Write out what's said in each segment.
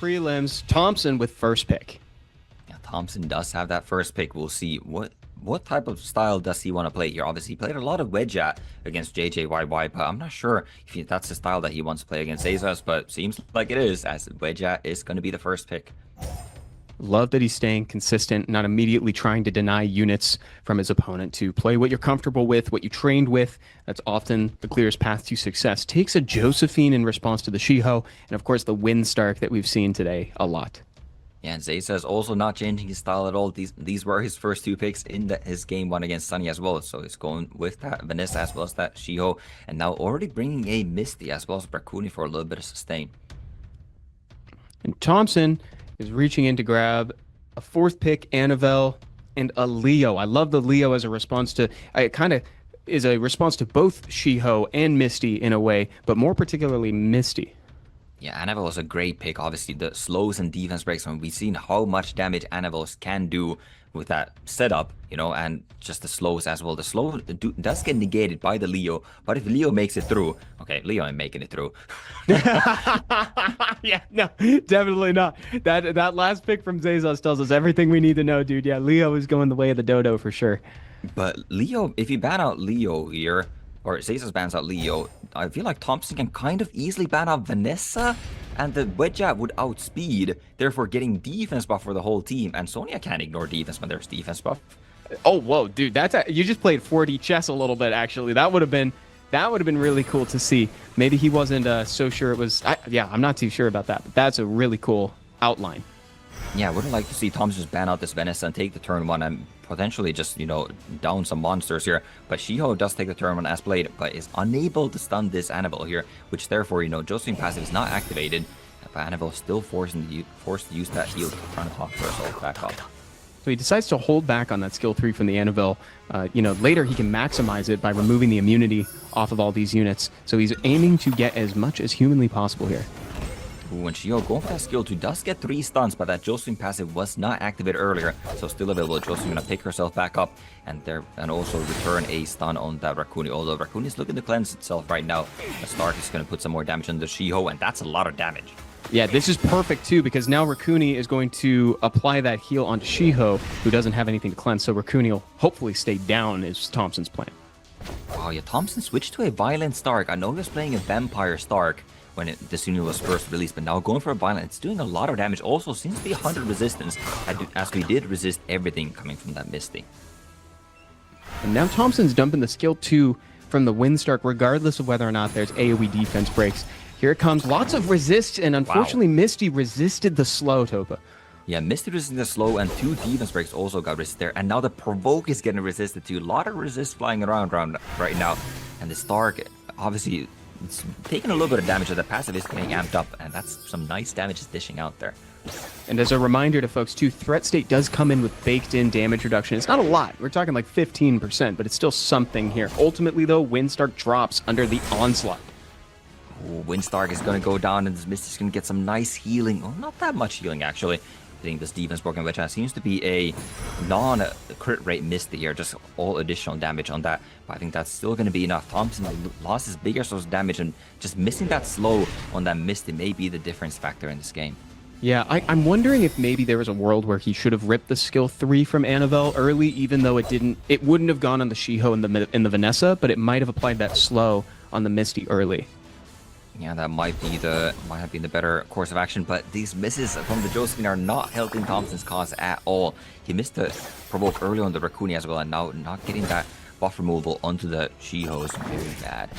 prelims, THOMPSIN with first pick. Yeah, THOMPSIN does have that first pick. We'll see what type of style does he want to play here. Obviously, he played a lot of wedge against JJYY, but I'm not sure if that's the style that he wants to play against ZEZAS, but seems like it is, as wedge is going to be the first pick. Love that he's staying consistent, not immediately trying to deny units from his opponent. To play what you're comfortable with, what you trained with. That's often the clearest path to success. Takes a Josephine in response to the Shiho, and of course the Windstark that we've seen today a lot. Yeah, and ZEZAS also not changing his style at all. These were his first two picks in his game one against Sunny as well. So he's going with that Vanessa as well as that Shiho, and now already bringing a Misty as well as Brakuni for a little bit of sustain. And THOMPSIN is reaching in to grab a fourth pick, Annabelle, and a Leo. I love the Leo as a response to, it kind of is a response to both Shiho and Misty in a way, but more particularly Misty. Yeah, Annabelle is a great pick. Obviously, the slows and defense breaks, and we've seen how much damage Annabelle can do with that setup, you know, and just the slows as well. The slow does get negated by the Leo, but if Leo makes it through, okay, Leo ain't making it through. Yeah, no, definitely not. That last pick from ZEZAS tells us everything we need to know, dude. Yeah, Leo is going the way of the dodo for sure. But Leo, if you ban out Leo here, or ZEZAS bans out Leo, I feel like THOMPSIN can kind of easily ban out Vanessa, and the wedge would outspeed, therefore getting defense buff for the whole team. And Sonya can't ignore defense when there's defense buff. Oh, whoa, dude, you just played 4D chess a little bit. Actually, that would have been really cool to see. Maybe he wasn't so sure it was. Yeah, I'm not too sure about that, but that's a really cool outline. Yeah, I would like to see THOMPSIN just ban out this Vanessa and take the turn one and potentially just, you know, down some monsters here. But Shiho does take the turn one as played, but is unable to stun this Annabelle here, which therefore, you know, Josephine passive is not activated, but Annabelle is still forced to use that heal to try to hawk herself back up. So he decides to hold back on that skill 3 from the Annabelle. You know, later he can maximize it by removing the immunity off of all these units. So he's aiming to get as much as humanly possible here. When Shiho going for that skill 2 does get 3 stuns, but that Josephine passive was not activated earlier, so still available. Josephine gonna pick herself back up and also return a stun on that Brakuni. Although Brakuni is looking to cleanse itself right now, the Stark is gonna put some more damage on the Shiho, and that's a lot of damage. Yeah, this is perfect too, because now Rakuni is going to apply that heal onto Shiho, who doesn't have anything to cleanse, so Rakuni will hopefully stay down, is THOMPSIN's plan. Wow, yeah, THOMPSIN switched to a Violent Stark. I know he was playing a Vampire Stark when this unit was first released, but now going for a Violent, it's doing a lot of damage. Also seems to be 100 resistance, as we did resist everything coming from that Misty. And now THOMPSIN's dumping the skill 2 from the Windstark, regardless of whether or not there's AoE defense breaks. Here it comes, lots of resist, and unfortunately Misty resisted the slow, Topa. Yeah, Misty resisted the slow, and 2 defense breaks also got resisted there, and now the Provoke is getting resisted too. A lot of resist flying around right now, and the Stark, obviously, it's taking a little bit of damage, so the passive is getting amped up, and that's some nice damage is dishing out there. And as a reminder to folks too, Threat State does come in with baked-in damage reduction. It's not a lot. We're talking like 15%, but it's still something here. Ultimately, though, Windstark drops under the onslaught. Oh, Windstark is going to go down, and this Misty's going to get some nice healing. Well, not that much healing, actually. I think this defense broken, which seems to be a non-crit rate Misty here, just all additional damage on that. But I think that's still going to be enough. THOMPSIN lost his bigger source of damage, and just missing that slow on that Misty may be the difference factor in this game. Yeah, I'm wondering if maybe there was a world where he should have ripped the skill 3 from Annabelle early, even though it wouldn't have gone on the Shiho and the Vanessa, but it might have applied that slow on the Misty early. Yeah, that might have been the better course of action, but these misses from the Josephine are not helping THOMPSIN's cause at all. He missed the Provoke early on the Rakuni as well, and now not getting that buff removal onto the Shiho is very bad.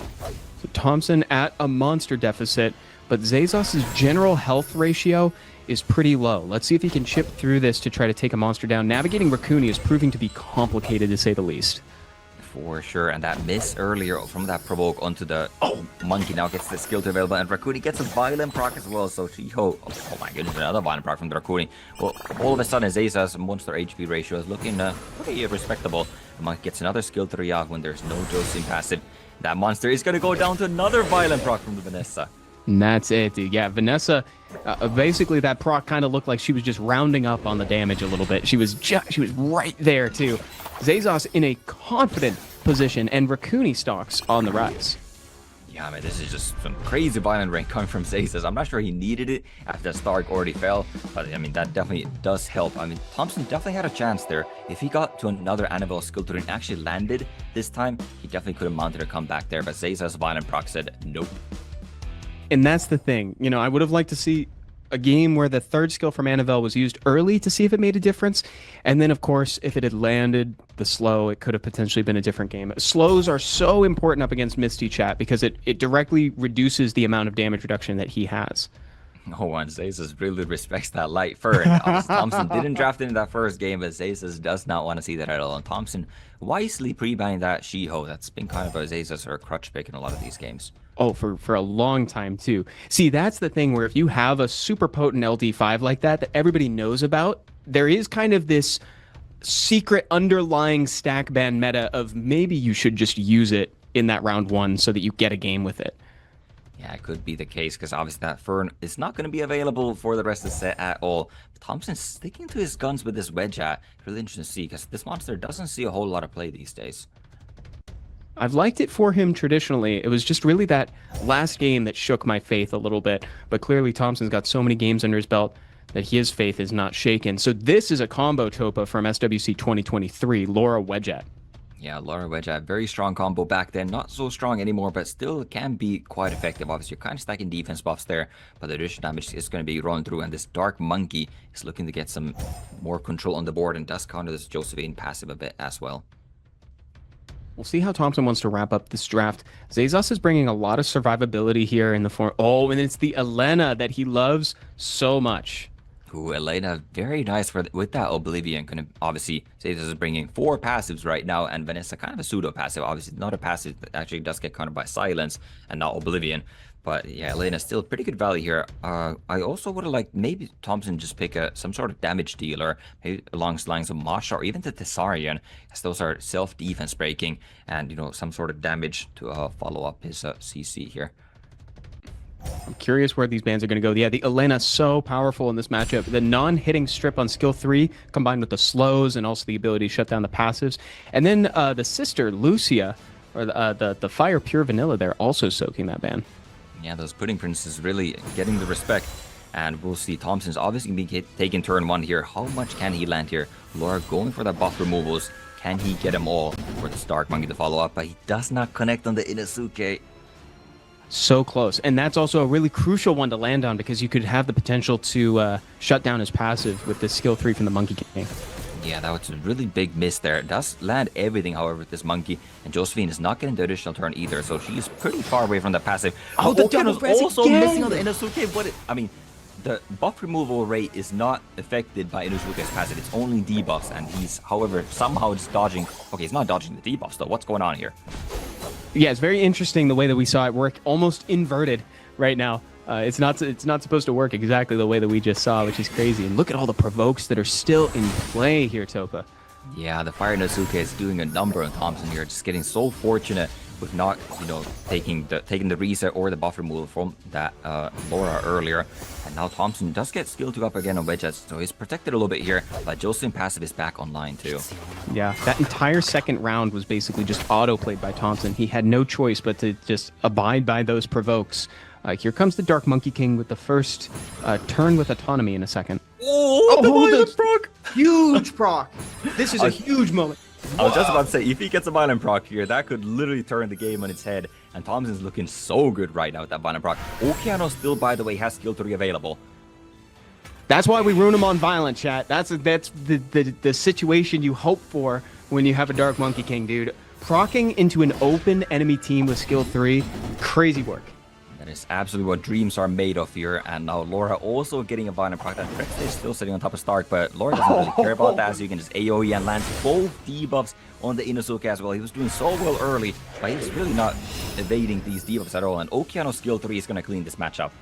So THOMPSIN at a monster deficit, but ZEZAS' general health ratio is pretty low. Let's see if he can chip through this to try to take a monster down. Navigating Rakuni is proving to be complicated, to say the least. For sure, and that miss earlier from that Provoke onto the Monkey now gets the skill to available, and Rakuni gets a Violent proc as well, so Shiho, oh my goodness, another Violent proc from the Rakuni. Well, all of a sudden ZEZAS monster HP ratio is looking pretty respectable. The Monkey gets another skill 3 out when there's no Josephine passive. That monster is going to go down to another Violent proc from the Vanessa. And that's it, dude. Yeah, Vanessa, basically that proc kind of looked like she was just rounding up on the damage a little bit. She was right there, too. ZEZAS in a confident position, and Rakuni stocks on the rise. Yeah, man, this is just some crazy violent rain coming from ZEZAS. I'm not sure he needed it after the Stark already fell, but I mean, that definitely does help. I mean, THOMPSIN definitely had a chance there. If he got to another Annabelle skill turn and actually landed this time, he definitely could have mounted a comeback there, but ZEZAS violent proc said nope. And that's the thing. You know, I would have liked to see a game where the third skill from Annabelle was used early to see if it made a difference. And then, of course, if it had landed the slow, it could have potentially been a different game. Slows are so important up against Misty, chat, because it directly reduces the amount of damage reduction that he has. No one, ZEZAS really respects that light Fern. THOMPSIN didn't draft it in that first game, but ZEZAS does not want to see that at all. And THOMPSIN wisely pre-banning that She-Ho. That's been kind of a ZEZAS or a crutch pick in a lot of these games. Oh, for a long time, too. See, that's the thing where if you have a super potent LD5 like that everybody knows about, there is kind of this secret underlying stack ban meta of maybe you should just use it in that round one so that you get a game with it. Yeah, it could be the case because obviously that Fern is not going to be available for the rest of the set at all. THOMPSIN's sticking to his guns with this wedge at. Really interesting to see because this monster doesn't see a whole lot of play these days. I've liked it for him traditionally. It was just really that last game that shook my faith a little bit. But clearly THOMPSIN's got so many games under his belt that his faith is not shaken. So this is a combo Topa from SWC 2023, Laura Wedgeat. Yeah, Laura Wedgeat, very strong combo back then. Not so strong anymore, but still can be quite effective. Obviously, you're kind of stacking defense buffs there, but the additional damage is going to be rolling through. And this Dark Monkey is looking to get some more control on the board and does counter this Josephine passive a bit as well. We'll see how THOMPSIN wants to wrap up this draft. ZEZAS is bringing a lot of survivability here in the form. Oh, and it's the Elena that he loves so much. Ooh, Elena, very nice with that Oblivion. Kind of obviously, ZEZAS is bringing 4 passives right now, and Vanessa kind of a pseudo passive. Obviously, not a passive that actually does get countered by Silence and not Oblivion. But yeah, Elena still pretty good value here. I also would have liked maybe THOMPSIN just pick some sort of damage dealer, maybe along the lines of Masha or even the Thessarian, as those are self-defense breaking and, you know, some sort of damage to follow up his CC here. I'm curious where these bans are going to go. Yeah, the Elena so powerful in this matchup. The non-hitting strip on skill 3 combined with the slows and also the ability to shut down the passives. And then the sister, Lucia, or the Fire Pure Vanilla there, also soaking that ban. Yeah, those Pudding Princes really getting the respect. And we'll see THOMPSIN's obviously going to be taking turn 1 here. How much can he land here? Laura going for the buff removals. Can he get them all for the Stark Monkey to follow up? But he does not connect on the Inosuke. So close. And that's also a really crucial one to land on because you could have the potential to shut down his passive with this skill 3 from the Monkey King. Yeah, that was a really big miss there. It does land everything, however, with this Monkey. And Josephine is not getting the additional turn either, so she's pretty far away from the passive. Oh, the double press also again! missing on the Inosuke. But I mean, the buff removal rate is not affected by Inosuke's passive. It's only debuffs, and he's, however, somehow just dodging. Okay, he's not dodging the debuffs, though. What's going on here? Yeah, it's very interesting the way that we saw it work, almost inverted right now. It's not supposed to work exactly the way that we just saw, which is crazy. And look at all the provokes that are still in play here, Topa. Yeah, the Fire Inosuke is doing a number on THOMPSIN here, just getting so fortunate with not, you know, taking the reset or the buff removal from that Laura earlier. And now THOMPSIN does get skill 2 up again on Wedgeat, so he's protected a little bit here, but Josephine passive is back online too. Yeah, that entire second round was basically just auto-played by THOMPSIN. He had no choice but to just abide by those provokes. Here comes the Dark Monkey King with the first turn with autonomy in a second. Oh, the proc! Huge proc! This is a huge moment. I was just about to say, if he gets a violent proc here, that could literally turn the game on its head. And THOMPSIN's looking so good right now with that violent proc. Okeano still, by the way, has skill 3 available. That's why we ruin him on violent, chat. That's the situation you hope for when you have a Dark Monkey King, dude. Procking into an open enemy team with skill 3, crazy work. That is absolutely what dreams are made of here. And now Laura also getting a violent proc. That Rex is still sitting on top of Stark, but Laura doesn't really care about that, so you can just AoE and land both debuffs on the Inosuke as well. He was doing so well early, but he's really not evading these debuffs at all. And Okeano's skill 3 is going to clean this matchup.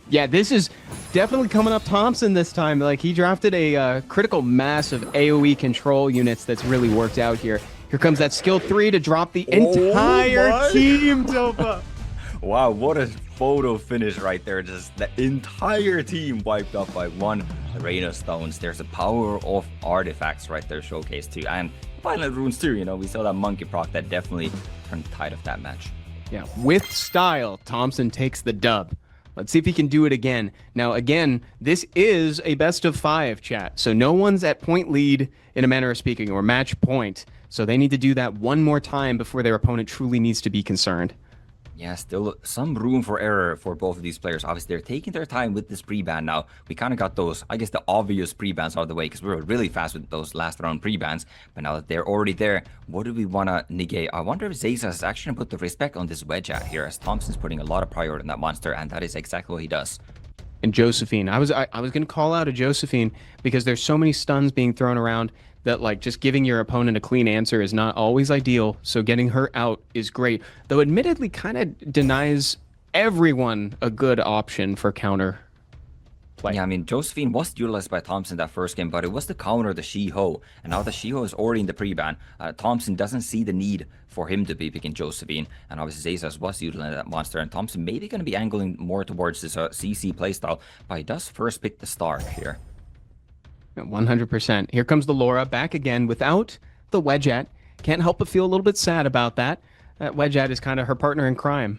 Yeah, this is definitely coming up THOMPSIN this time. Like, he drafted a critical mass of AoE control units that's really worked out here. Here comes that skill 3 to drop the entire team, Topa. Wow, what a photo finish right there. Just the entire team wiped up by one Reina Stones. There's a power of artifacts right there showcased too. And violent runes too, you know. We saw that monkey proc that definitely turned the tide of that match. Yeah, with style, Thompson takes the dub. Let's see if he can do it again. Now, again, this is a best of 5, chat. So no one's at point lead in a manner of speaking, or match point. So they need to do that one more time before their opponent truly needs to be concerned. Yeah, still some room for error for both of these players. Obviously, they're taking their time with this pre-ban now. We kind of got those, I guess, the obvious pre-bans out of the way because we were really fast with those last round pre-bans. But now that they're already there, what do we want to negate? I wonder if ZEZAS is actually going to put the respect on this wedge out here, as Thompson's putting a lot of priority on that monster, and that is exactly what he does. And Josephine, I was going to call out a Josephine because there's so many stuns being thrown around that, like, just giving your opponent a clean answer is not always ideal. So getting her out is great, though admittedly kind of denies everyone a good option for counter play. Yeah, I mean, Josephine was utilized by Thompson that first game, but it was the counter, the She-Ho. And now the She-Ho is already in the pre-ban. Thompson doesn't see the need for him to be picking Josephine. And obviously, ZEZAS was utilizing that monster. And Thompson maybe going to be angling more towards this CC playstyle, but he does first pick the Stark here. 100%. Here comes the Laura back again without the Wedgeat. Can't help but feel a little bit sad about that. That Wedgeat is kind of her partner in crime.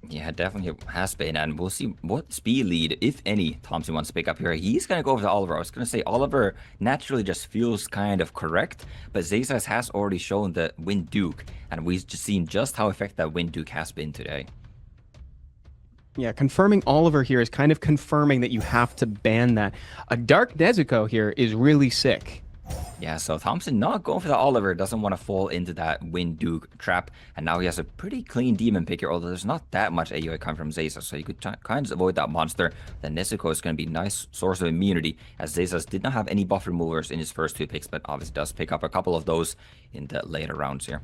Yeah, definitely has been, and we'll see what speed lead, if any, Thompson wants to pick up here. He's going to go for the Oliver. I was going to say Oliver naturally just feels kind of correct, but ZEZAS has already shown the Wind Duke, and we've just seen just how effective that Wind Duke has been today. Yeah, confirming Oliver here is kind of confirming that you have to ban that. A Dark Nezuko here is really sick. Yeah, so Thompson not going for the Oliver, doesn't want to fall into that Wind Duke trap, and now he has a pretty clean demon pick here, although there's not that much AoE coming from ZEZAS, so you could kind of avoid that monster. Then Nezuko is going to be a nice source of immunity, as ZEZAS did not have any buff removers in his first 2 picks, but obviously does pick up a couple of those in the later rounds here.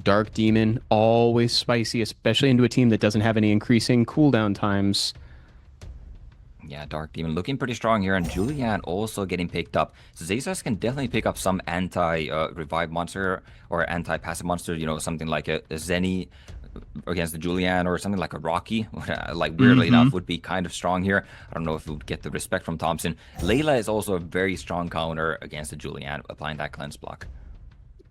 Dark Demon, always spicy, especially into a team that doesn't have any increasing cooldown times. Yeah, Dark Demon looking pretty strong here, and Julianne also getting picked up. So ZEZAS can definitely pick up some anti-revive monster or anti-passive monster, you know, something like a Zenny against the Julianne, or something like a Rocky, like weirdly enough, would be kind of strong here. I don't know if it would get the respect from Thompson. Layla is also a very strong counter against the Julianne, applying that cleanse block.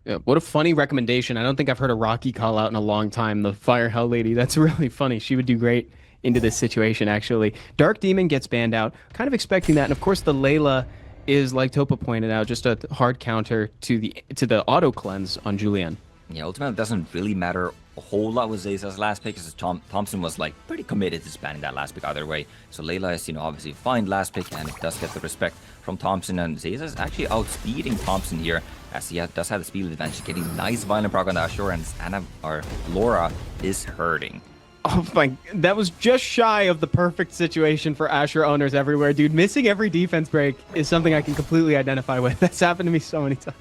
Yeah, what a funny recommendation. I don't think I've heard a Rocky call out in a long time. The Fire Hell Lady. That's really funny. She would do great into this situation, actually. Dark Demon gets banned out. Kind of expecting that. And of course, the Layla is, like Topa pointed out, just a hard counter to the auto cleanse on Julianne. Yeah, ultimately, it doesn't really matter a whole lot with ZEZA's last pick, because Thompson was like pretty committed to spanning that last pick either way. So Layla is, you know, obviously fine last pick, and it does get the respect from Thompson, and ZEZA's actually outspeeding Thompson here, as he does have the speed advantage, getting nice violent proc on the Ashore, and Anna, or Laura, is hurting. Oh my, that was just shy of the perfect situation for Asher owners everywhere, dude. Missing every defense break is something I can completely identify with. That's happened to me so many times.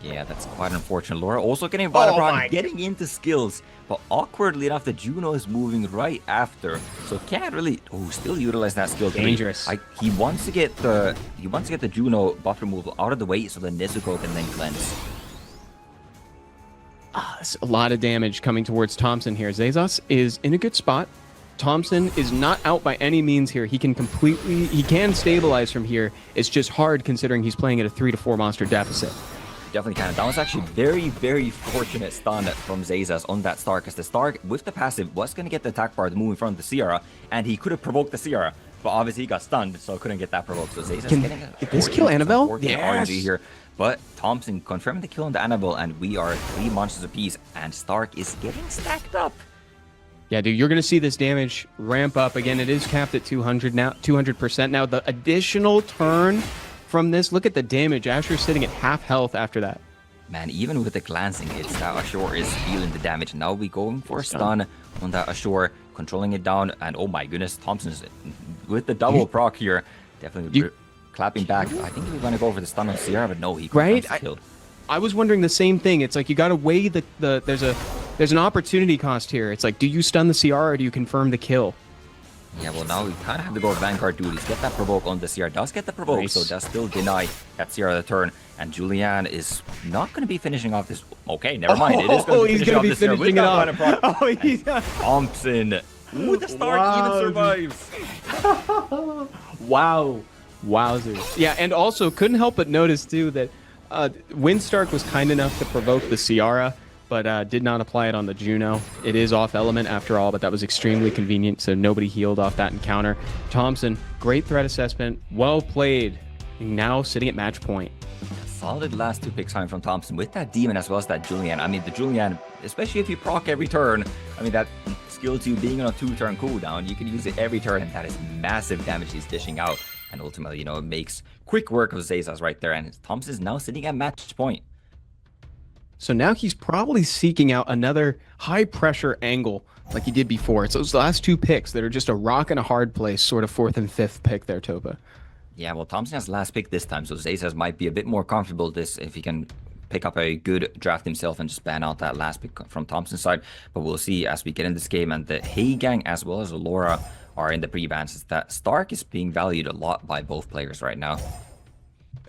Yeah, that's quite unfortunate. Laura also getting violent proc, getting into skills, but awkwardly enough, the Juno is moving right after, so can't really still utilize that skill. Dangerous. He wants to get the Juno buff removal out of the way so the Nezuko can then cleanse. That's a lot of damage coming towards Thompson here. ZEZAS is in a good spot. Thompson is not out by any means here. He can stabilize from here. It's just hard considering he's playing at a 3 to 4 monster deficit. Definitely can. That was actually very, very fortunate stun from ZEZAS on that Stark, because the Stark with the passive was going to get the attack bar to move in front of the Sierra, and he could have provoked the Sierra, but obviously he got stunned, so couldn't get that provoked. So ZEZAS getting a this kill Annabelle? Yes. RNG here, but Thompson confirming the kill on the Annabelle, and we are 3 monsters apiece, and Stark is getting stacked up. Yeah, dude, you're going to see this damage ramp up. Again, it is capped at 200 now, 200%. Now, the additional turn from this, look at the damage. Asher's sitting at half health after that. Man, even with the glancing hits, that Ashore is feeling the damage. Now we going for a stun on that Ashore, controlling it down, and oh my goodness, Thompson's with the double proc here, definitely clapping back. I think he was going to go for the stun on Sierra, but no, he killed. I was wondering the same thing. It's like you got to weigh there's an opportunity cost here. It's like, do you stun the CR or do you confirm the kill? Yeah, well, now we kind of have to go Vanguard duties. Get that provoke on the CR. Does get the provoke, nice. So does still deny that CR the turn. And Julianne is not going to be finishing off this. Okay, never mind. It is going to be finishing off this CR with that Thompson. Ooh, the Stark even survives. Wow. Wowzers. Yeah, and also couldn't help but notice, too, that Windstark was kind enough to provoke the Ciara, but did not apply it on the Juno. It is off element after all, but that was extremely convenient, so nobody healed off that encounter. Thompson, great threat assessment, well played, now sitting at match point. Solid last 2 picks coming from Thompson with that Demon as well as that Julian. I mean, the Julian, especially if you proc every turn, I mean, that skill 2 being on a 2-turn cooldown, you can use it every turn, and that is massive damage he's dishing out. And ultimately, it makes quick work of ZEZAS right there, and Thompson is now sitting at match point. So now he's probably seeking out another high-pressure angle like he did before. It's those last 2 picks that are just a rock and a hard place, sort of 4th and 5th pick there, Topa. Yeah, well, Thompson has last pick this time, so ZEZAS might be a bit more comfortable this if he can pick up a good draft himself and just ban out that last pick from Thompson's side. But we'll see as we get in this game, and the Hey Gang as well as Laura are in the pre-bans. That Stark is being valued a lot by both players right now.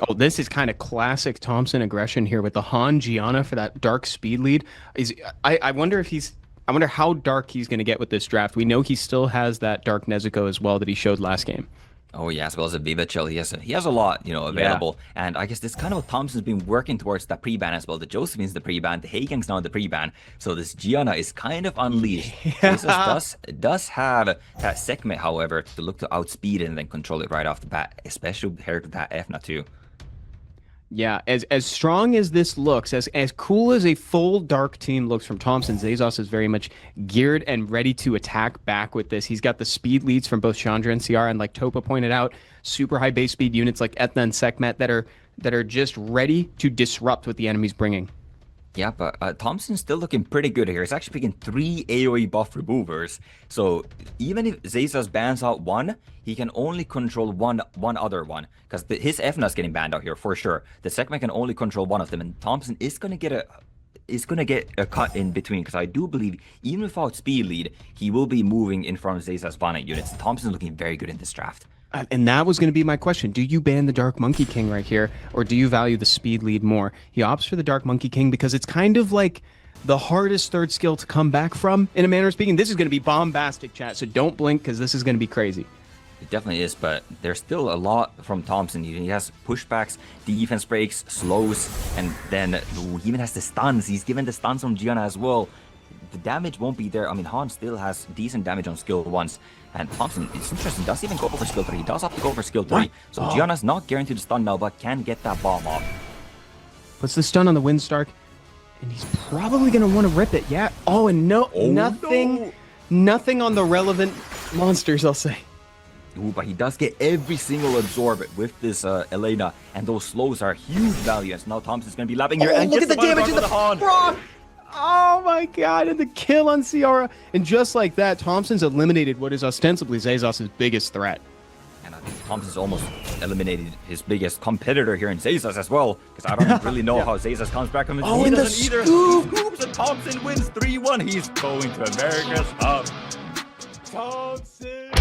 Oh, this is kind of classic Thompson aggression here with the Han Gianna for that dark speed lead. I wonder if I wonder how dark he's going to get with this draft. We know he still has that dark Nezuko as well that he showed last game. Oh yeah, as well as a Viva Chill. He has a lot, available. Yeah. And I guess this kind of what Thompson's been working towards that pre-ban as well. The Josephine's the pre-ban, the Haegang's now the pre-ban. So this Gianna is kind of unleashed. Yeah. does have that segment, however, to look to outspeed it and then control it right off the bat, especially compared to that Efna too. Yeah, as strong as this looks, as cool as a full dark team looks from Thompson, ZEZAS is very much geared and ready to attack back with this. He's got the speed leads from both Chandra and CR, and like Topa pointed out, super high base speed units like Ethna and Sekhmet that are just ready to disrupt what the enemy's bringing. Yeah, but Thompson's still looking pretty good here. He's actually picking 3 AoE buff removers. So even if ZEZAS bans out one, he can only control one other one. Because his Efna's getting banned out here for sure. The Sekhmet can only control one of them, and Thompson is gonna get a cut in between. Because I do believe even without speed lead, he will be moving in front of ZEZAS Bonnet units. Thompson's looking very good in this draft. And that was going to be my question. Do you ban the Dark Monkey King right here, or do you value the speed lead more? He opts for the Dark Monkey King because it's kind of like the hardest third skill to come back from, in a manner of speaking. This is going to be bombastic, chat, so don't blink because this is going to be crazy. It definitely is, but there's still a lot from Thompson. He has pushbacks, defense breaks, slows, and then he even has the stuns. He's given the stuns on Gianna as well. The damage won't be there. I mean, Han still has decent damage on skill 1s. And Thompson, it's interesting, does even go for skill 3. He does have to go for skill 3. What? So Gianna's not guaranteed to stun now, but can get that bomb off. Puts the stun on the Windstark, and he's probably going to want to rip it. Yeah. Oh, and nothing on the relevant monsters, I'll say. Ooh, but he does get every single absorb with this Elena, and those slows are huge value. And so now Thompson's going to be lapping here. And look at the damage in the proc! Oh my god, and the kill on Ciara. And just like that, Thompson's eliminated what is ostensibly ZEZAS' biggest threat. And I think Thompson's almost eliminated his biggest competitor here in ZEZAS as well, because I don't really know how ZEZAS comes back from it. Oh, and the scoops, and Thompson wins 3-1. He's going to America's Hub. Thompson!